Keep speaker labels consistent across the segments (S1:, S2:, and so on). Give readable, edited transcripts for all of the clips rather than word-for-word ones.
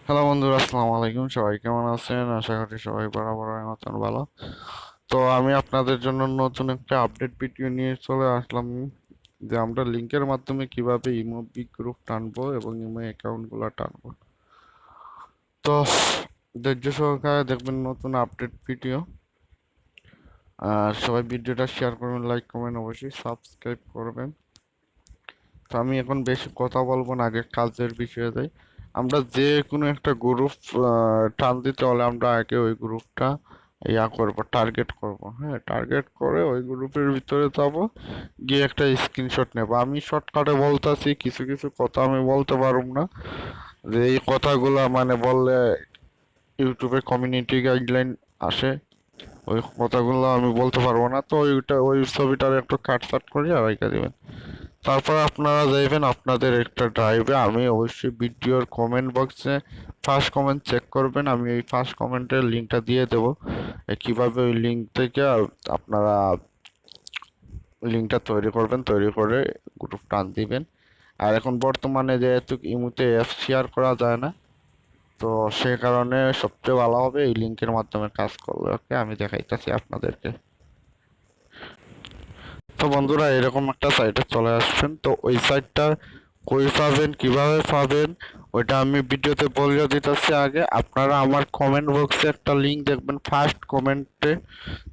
S1: Hello বন্ধুরা, আসসালামু আলাইকুম। সবাই কেমন আছেন? আশা করি সবাই বরাবরের মতন ভালো। তো আমি আপনাদের জন্য নতুন একটা আপডেট ভিডিও নিয়ে চলে আসলাম, যে আমরা লিংকের মাধ্যমে কিভাবে ইমো বিগ গ্রুপ টানবো এবং ইমো অ্যাকাউন্ট গুলা টানবো। তো ধৈর্য সহকারে দেখবেন নতুন আপডেট ভিডিও। আর সবাই ভিডিওটা শেয়ার করবেন, লাইক করবেন, অবশ্যই সাবস্ক্রাইব করবেন। তো আমি এখন বেশি কথা বলবো না, আগে কাজের বিষয়ে যাই। আমরা যে কোনো একটা গ্রুপ টান দিতে হলে আমরা আগে ওই গ্রুপটা করব, টার্গেট করব। হ্যাঁ, টার্গেট করে ওই গ্রুপের ভিতরে যাব, গিয়ে একটা স্ক্রিনশট নেব। আমি শর্টকাটে বলতাছি, কিছু কিছু কথা আমি বলতে পারব না, যে এই কথাগুলা মানে বললে ইউটিউবে কমিউনিটি গাইডলাইন আসে। ওই কথাগুলো আমি বলতে পারবো না, তো ওই ছবিটার একটু কাটছাট করে রাইখা দিবেন। তারপর আপনারা যাইবেন আপনাদের একটা ড্রাইভে। আমি অবশ্যই ভিডিওর কমেন্ট বক্সে ফার্স্ট কমেন্ট চেক করবেন, আমি ওই ফার্স্ট কমেন্টের লিঙ্কটা দিয়ে দেবো। কিভাবে ওই লিঙ্ক থেকে আপনারা লিঙ্কটা তৈরি করবেন, তৈরি করে গ্রুপ টান দিবেন। আর এখন বর্তমানে যেহেতু ইমুতে অ্যাপ শেয়ার করা যায় না, তো সে কারণে সবচেয়ে ভালো হবে এই লিঙ্কের মাধ্যমে কাজ করলে। ওকে, আমি দেখাইতেছি আপনাদেরকে। তো বন্ধুরা, এরকম একটা সাইটে চলে আসবেন। তো ওই সাইটটা কই পাবেন, কিভাবে পাবেন, ওইটা আমি ভিডিওতে বলে দিতেছি। আগে আপনারা আমার কমেন্ট বক্সে একটা লিঙ্ক দেখবেন, ফার্স্ট কমেন্টে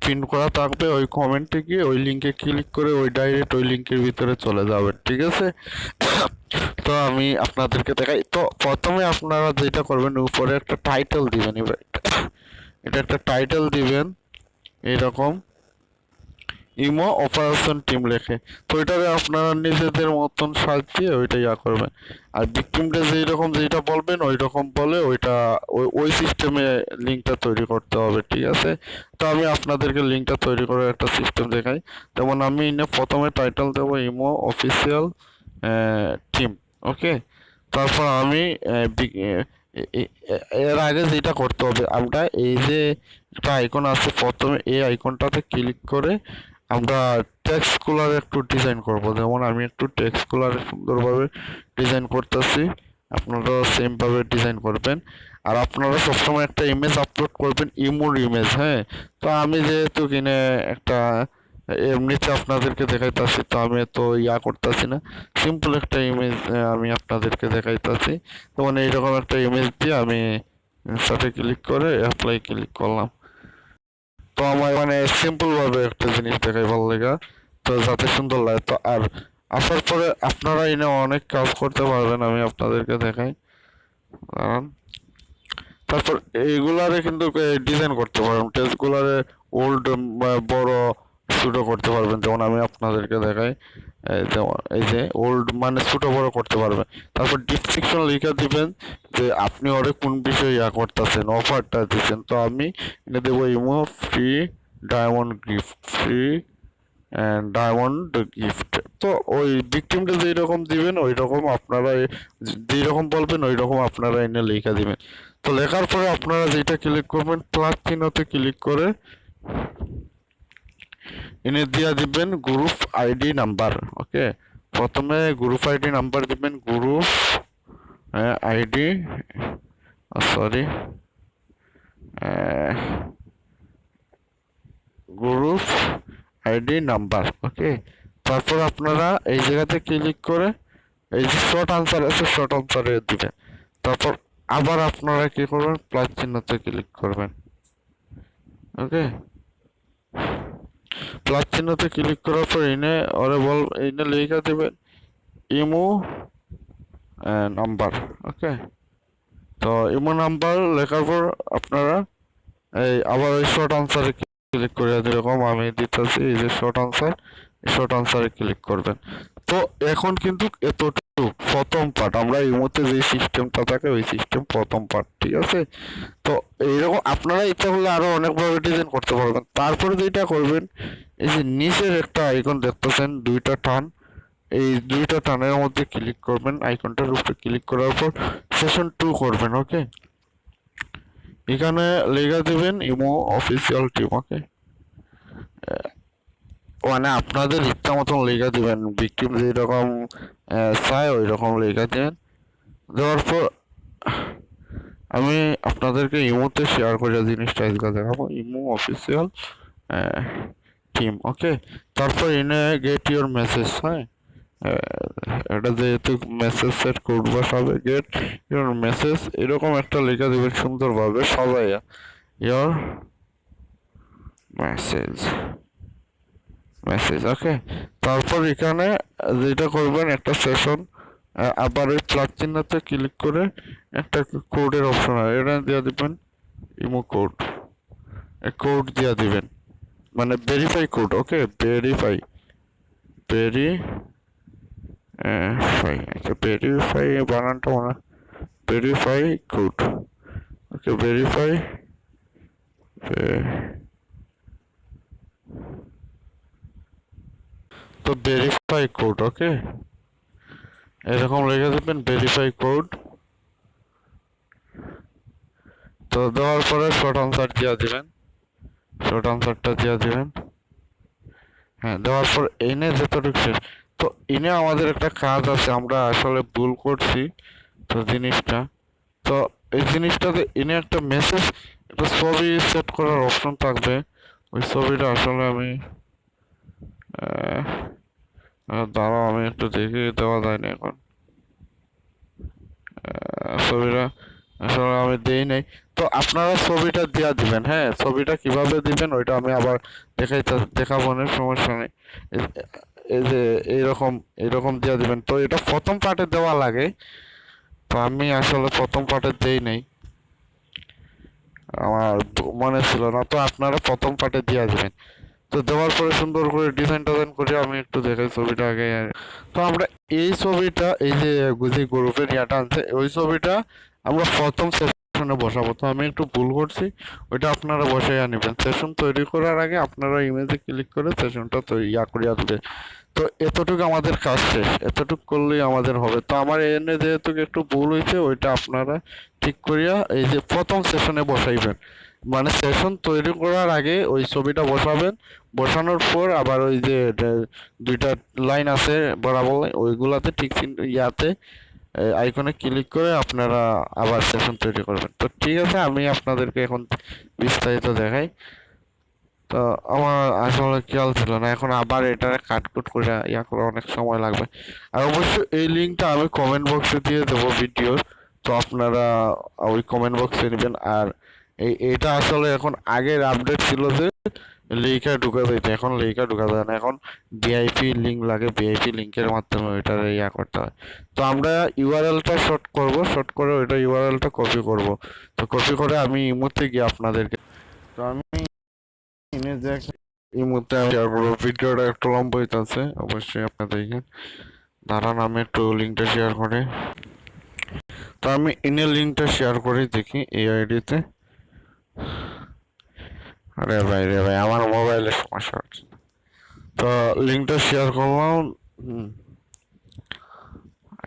S1: পিন করা থাকবে। ওই কমেন্টে গিয়ে ওই লিঙ্কে ক্লিক করে ওই ডাইরেক্ট ওই লিঙ্কের ভিতরে চলে যাবেন, ঠিক আছে? তো আমি আপনাদেরকে দেখাই। তো প্রথমে আপনারা যেটা করবেন, উপরে একটা টাইটেল দিবেন। এবার এটা একটা টাইটেল দিবেন এরকম, ইমো অপারেশন টিম লেখে। তো এটাকে আপনারা নিজেদের মতন সাজিয়ে ওইটা করবেন। আর ভিকটিমটা যেই রকম যেটা বলবেন ওই রকম বলে ওইটা ওই সিস্টেমে লিঙ্কটা তৈরি করতে হবে, ঠিক আছে? তো আমি আপনাদেরকে লিঙ্কটা তৈরি করার একটা সিস্টেম দেখাই। যেমন আমি প্রথমে টাইটেল দেবো ইমো অফিসিয়াল টিম। ওকে, তারপর আমি এর আগে যেটা করতে হবে, আমরা এই যে একটা আইকন আছে, প্রথমে এই আইকনটাতে ক্লিক করে আমরা টেক্সটগুলার একটু ডিজাইন করব। যেমন আমি একটু টেক্সটগুলার সুন্দরভাবে ডিজাইন করতেছি, আপনারাও সেম ভাবে ডিজাইন করবেন। আর আপনারা সবসময় একটা ইমেজ আপলোড করবেন, ইমোর ইমেজ। হ্যাঁ, তো আমি যেহেতু কিনে একটা এমনিতে আপনাদেরকে দেখাইতাছি, তো আমি তো করতেছি না, সিম্পল একটা ইমেজ আমি আপনাদেরকে দেখাইতাছি। তো মানে এইরকম একটা ইমেজ দিয়ে আমি সাথে ক্লিক করে অ্যাপ্লাই ক্লিক করলাম। তো আমার মানে সিম্পল ভাবে একটা জিনিস দেখাই ভালো লাগা, তো যাতে সুন্দর লাগে। তো আর আসার পরে আপনারা এনে অনেক কাজ করতে পারবেন, আমি আপনাদেরকে দেখাই। কারণ তারপর এইগুলারে কিন্তু ডিজাইন করতে পারবেন, টেক্সটগুলারে ওল্ড বড় ছোট করতে পারবেন। যেমন আমি আপনাদেরকে দেখাই, যেমন এই যে ওল্ড মানে ছোট বড় করতে পারবেন। তারপর ডিসক্রিপশন লিখে দিবেন যে আপনি ওরে কোন বিষয়ে করতেছেন, অফারটা দিচ্ছেন। তো আমি এনে দেবো imo free diamond gift, free diamond gift. তো ওই ভিকটিমটা যেই রকম দিবেন ওই রকম আপনারা যেই রকম বলবেন ওই রকম আপনারা এনে লিখে দিবেন। তো লেখার পরে আপনারা যেটা ক্লিক করবেন, প্লাস চিহ্নতে ক্লিক করে এনে দিয়া দিবেন গ্রুপ আইডি নাম্বার। ওকে, প্রথমে গ্রুপ আইডি নাম্বার দিবেন, group ID, sorry, group ID number. Okay, তারপর আপনারা এই জায়গাতে ক্লিক করে এই যে শর্ট আনসার আছে, শর্ট আনসারে দিবেন। তারপর আবার আপনারা কি করবেন, প্লাস চিহ্নতে ক্লিক করবেন। ওকে, প্লাস চিহ্নতে ক্লিক করার পর এনে ওরে এনে লেখা দিবেন ইমো নাম্বার। ওকে, তো ইমো নাম্বার লেখার পর আপনারা এই আবার ওই শর্ট আনসারে ক্লিক করে, যেরকম আমি দিতেছি এই যে শর্ট আনসার, শর্ট আনসারে ক্লিক করবেন। তো এখন কিন্তু এতটুকু প্রথম পার্ট, আমরা এই মুহূর্তে যে সিস্টেমটা থাকে ওই সিস্টেম প্রথম পার্ট, ঠিক আছে? তো এইরকম আপনারা ইচ্ছা করলে আরো অনেকভাবে ডিজাইন করতে পারবেন। তারপরে যেটা করবেন, এই যে নিচের একটা আইকন দেখতেছেন দুইটা টান, এই দুইটা টানের মধ্যে ক্লিক করবেন, আইকনটার উপরে ক্লিক করার পর সেশন 2 করবেন। ওকে, এখানে লেখা দিবেন ইমো অফিসিয়াল টিম। ওকে, মানে আপনাদের ইচ্ছা মতন লেখা দিবেন, ভিকটিম যেরকম চায় ওই রকম লেখা দিবেন। দেওয়ার পর আমি আপনাদেরকে ইমোতে শেয়ার করে জিনিসটা আজকে দেখাবো, ইমো অফিসিয়াল টিম। ওকে, তারপর ইনে গেট ইউর মেসেজ। হ্যাঁ, এটা যেহেতু মেসেজ সেট কোড বসাবে, গেট ইউর মেসেজ এরকম একটা লেখা দেবেন সুন্দরভাবে সবাই, ইয়োর মেসেজ মেসেজ। ওকে, তারপর এখানে যেটা করবেন একটা সেশন, আবার ওই প্লাস চিহ্নতে ক্লিক করে একটা কোডের অপশন হয়, এটা দিয়ে দিবেন ইমো কোড, কোড দিয়ে দিবেন, মানে ভেরিফাই কোড। ওকে, ভেরিফাই ভেরিফাই, আচ্ছা ভেরিফাই বানানটা মনে, ভেরিফাই কোড। ওকে, ভেরিফাই তো ভেরিফাই কোড। ওকে, এরকম লিখে দেবেন ভেরিফাই কোড। তো দেওয়ার পরে শর্ট আনসার দিয়ে দিবেন, শর্ট আনসারটা দিয়ে দিবেন। হ্যাঁ, দেওয়ার পর এনে যতটুকু শেষ। তো এনে আমাদের একটা কাজ আছে, আমরা আসলে ভুল করছি তো জিনিসটা, তো এই জিনিসটাতে এনে একটা মেসেজ, একটা ছবি সেট করার অপশন থাকবে। ওই ছবিটা আসলে আমি দাঁড়াও, আমি একটু দেখে দেওয়া যায় না এখন, ছবিটা আসলে আমি দেই নাই। তো আপনারা ছবিটা দিয়া দিবেন। হ্যাঁ, ছবিটা কিভাবে দিবেন ওইটা আমি আবার দেখাবো না, সমস্যা নেই। এই এই যে এইরকম এইরকম দিয়া দিবেন। তো এটা প্রথম পার্টে দেওয়া লাগে, তো আমি আসলে প্রথম পার্টে দেই নাই, আমার মনে ছিল না। তো আপনারা প্রথম পার্টে দিয়া দিবেন। তো দেওয়ার পরে সুন্দর করে ডিজাইন টাইজাইন করে আমি একটু দেখাই ছবিটা আগে। তো আমরা এই ছবিটা, এই যে যে গ্রুপের ইয়াটা আনছে ওই ছবিটা আমরা প্রথম সেশনে বসাবো। তো আমি একটু ভুল করছি, ওইটা আপনারা বসাইয়া নেবেন। সেশন তৈরি করার আগে আপনারা ইমেজে ক্লিক করে সেশনটা তৈরি করিয়া দিলে, তো এতটুকু আমাদের কাজ শেষ, এতটুকু করলেই আমাদের হবে। তো আমার এনে যেহেতু একটু ভুল হয়েছে, ওইটা আপনারা ঠিক করিয়া এই যে প্রথম সেশনে বসাইবেন, মানে সেশন তৈরি করার আগে ওই ছবিটা বসাবেন। বসানোর পর আবার ওই যে দুইটা লাইন আছে বরাবর, ওইগুলাতে ঠিক ইয়াতে আইকনে ক্লিক করে আপনারা আবার সেশন তৈরি করবেন। তো ঠিক আছে, আমি আপনাদেরকে এখন বিস্তারিত দেখাই। তো আমার আসলে খেয়াল ছিল না, এখন আবার এটারে কাটকুট করে করে অনেক সময় লাগবে। আর অবশ্যই এই লিঙ্কটা আমি কমেন্ট বক্সে দিয়ে দেবো ভিডিওর, তো আপনারা ওই কমেন্ট বক্সে নেবেন। আর এটা আসলে এখন আগের আপডেট ছিল যে লিঙ্কে ঢুকা যেত, এখন লিঙ্কে ঢুকা যায় না, এখন ভিআইপি লিঙ্ক লাগে, ভিআইপি লিঙ্কের মাধ্যমে ওইটার করতে হয়। তো আমরা ইউআরএলটা শর্ট করব, শর্ট করে ওইটা ইউআরএলটা কপি করব। তো কপি করে আমি ইমোতে গিয়ে আপনাদেরকে, তো আমি এনে দেখ এই মুহূর্তে আমি শেয়ার করবো। ভিডিওটা একটু লম্বা হইতেছে, অবশ্যই আপনারা দেখেন। দাঁড়ান আমি একটু লিঙ্কটা শেয়ার করে, তো আমি ইনের লিঙ্কটা শেয়ার করে দেখি এই আইডিতে। আরে ভাই রে ভাই, আমার মোবাইলের সমস্যা হচ্ছে। তো লিঙ্কটা শেয়ার করলাম। হুম,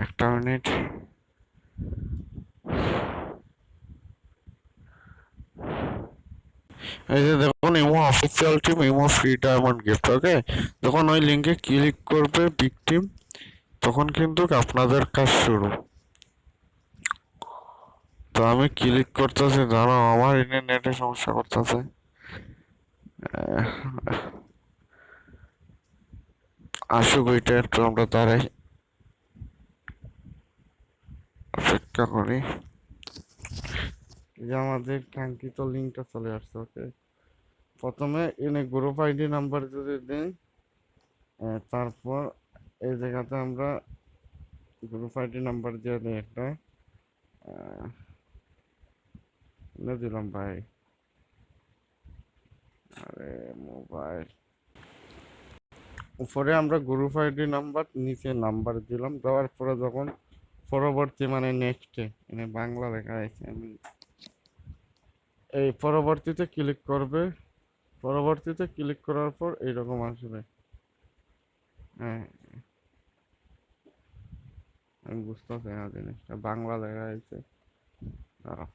S1: একটা মিনিট। এই যে দেখুন, imo official team, imo free diamond gift. Okay, যখন ওই লিঙ্কে ক্লিক করবে বিগ টিম, তখন কিন্তু আপনাদের কাজ শুরু। তো আমি ক্লিক করতেছি, দাঁড়াও আমার ইন্টারনেটে সমস্যা করতেছে। আসুক ওইটা, একটু আমরা দাঁড়াই অপেক্ষা করি। যে আমাদের কাঙ্ক্ষিত লিঙ্কটা চলে আসছে। ওকে, প্রথমে এনে গ্রুপ আইডি নাম্বার যদি দিই, তারপর এই জায়গাতে আমরা গ্রুপ আইডি নাম্বার দিয়ে দিই একটা, দিলাম ভাই। আরে মোবাইল, উপরে আমরা গ্রুপ আইডি নাম্বার, নিচে নাম্বার দিলাম। দেওয়ার পরে যখন পরবর্তী মানে নেক্সটে এনে বাংলা লেখা আছে, আমি এই পরবর্তীতে ক্লিক করবে। পরবর্তীতে ক্লিক করার পর এইরকম আসবে। হ্যাঁ, আমি বুঝতেছি না জিনিসটা, বাংলা লেখা আছে। দাঁড়াও,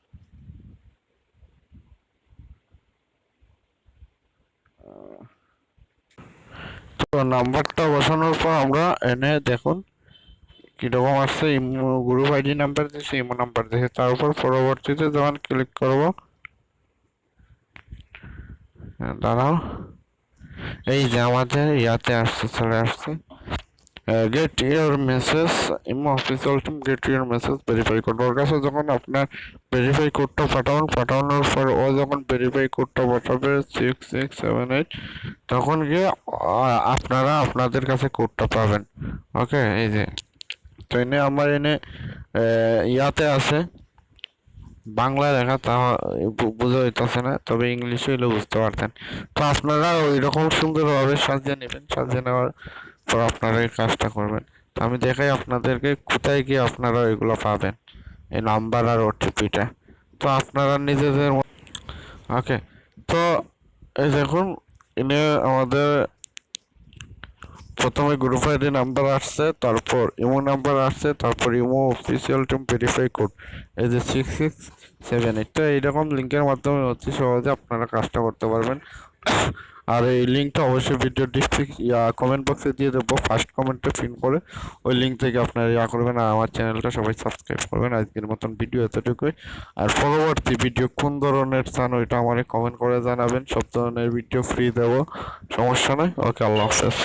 S1: তো নাম্বারটা বসানোর পর আমরা এনে দেখুন কীরকম আসছে, ইমো গ্রুপ আইডি নাম্বার দিয়েছে, ইমো নাম্বার দিয়েছে। তার উপর পরবর্তীতে যখন ক্লিক করব, দাঁড়াও, এই যে আমাদের ইয়াতে আসছে, চলে আসছে get your message, imo official team get your message verify code. ওর কাছে যখন আপনার ভেরিফাই কোডটা পাঠানোর পর ও যখন ভেরিফাই কোডটা পাঠাবে 6678, তখন গিয়ে আপনারা আপনাদের কাছে কোডটা পাবেন। ওকে, এই যে তো এনে আমার এনে ইয়াতে আছে বাংলা লেখা, তা বোঝা হইতেছে না, তবে ইংলিশে হইলে বুঝতে পারতেন। তো আপনারা ওই রকম সুন্দরভাবে সাজিয়ে নেবেন, সাজিয়ে নেওয়ার পর আপনারা এই কাজটা করবেন। তো আমি দেখাই আপনাদেরকে কোথায় গিয়ে আপনারা এগুলো পাবেন, এই নাম্বার আর ওটিপিটা। তো আপনারা নিজেদের ওকে, তো এই দেখুন এনে আমাদের প্রথমে গ্রুপ আইডি নাম্বার আসছে, তারপর ইমো নাম্বার আসছে, তারপর imo official team verify code, এই যে 6678। তো এইরকম লিঙ্কের মাধ্যমে হচ্ছে সহজে আপনারা কাজটা করতে পারবেন। আর এই লিঙ্কটা অবশ্যই ভিডিও কমেন্ট বক্সে দিয়ে দেবো, ফার্স্ট কমেন্টে পিন করে ওই লিঙ্ক থেকে আপনারা করবেন। আর আমার চ্যানেলটা সবাই সাবস্ক্রাইব করবেন। আজকের মতন ভিডিও এতটুকুই। আর পরবর্তী ভিডিও কোন ধরনের চান ওইটা আমাকে কমেন্ট করে জানাবেন, সব ধরনের ভিডিও ফ্রি দেবো, সমস্যা নয়। ওকে, আল্লাহ হাফেজ।